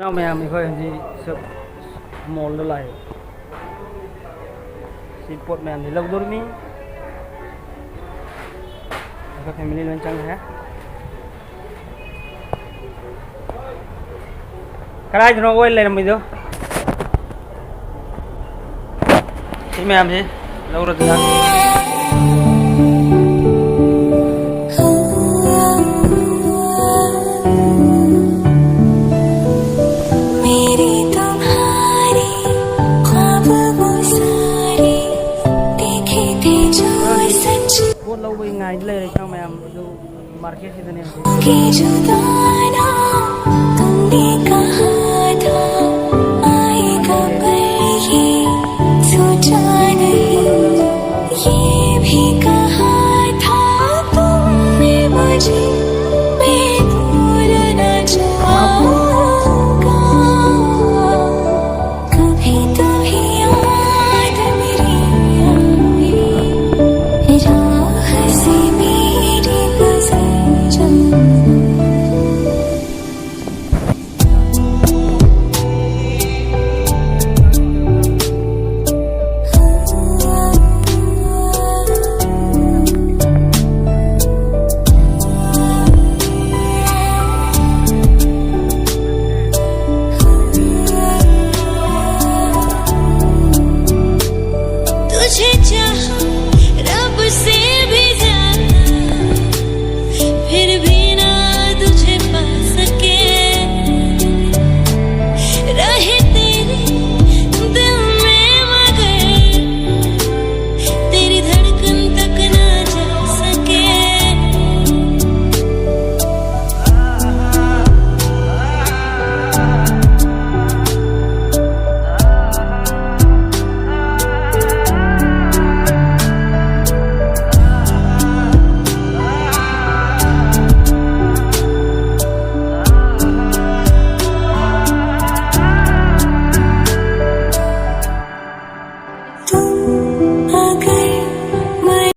เราแม่ไม่ค่อยที่สมอลเลยสิปวดแม่ที่เราดูนี่ก็แฟมิลี่มันจังฮะใครจะน้องโอ้ยเลยนะมิโดสิแม่สิเรารู้จักเราไปไงเลยช่างแม่ดูมาร์เก็ตที่ตรงนี้